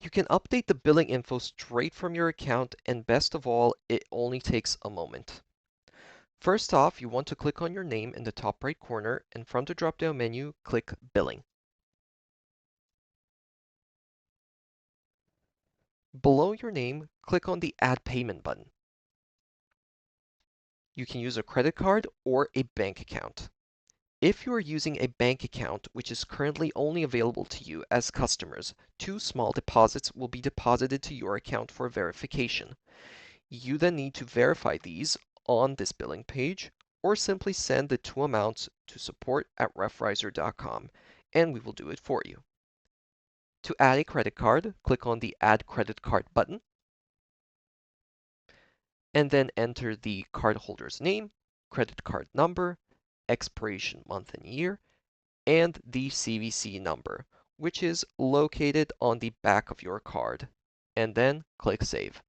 You can update the billing info straight from your account, and best of all, it only takes a moment. First off, you want to click on your name in the top right corner, and from the drop-down menu, click Billing. Below your name, click on the Add Payment button. You can use a credit card or a bank account. If you are using a bank account which is currently only available to you as customers, 2 small deposits will be deposited to your account for verification. You then need to verify these on this billing page, or simply send the 2 amounts to support@refrizer.com, and we will do it for you. To add a credit card, click on the Add Credit Card button, and then enter the cardholder's name, credit card number, expiration month and year, and the CVC number, which is located on the back of your card, and then click Save.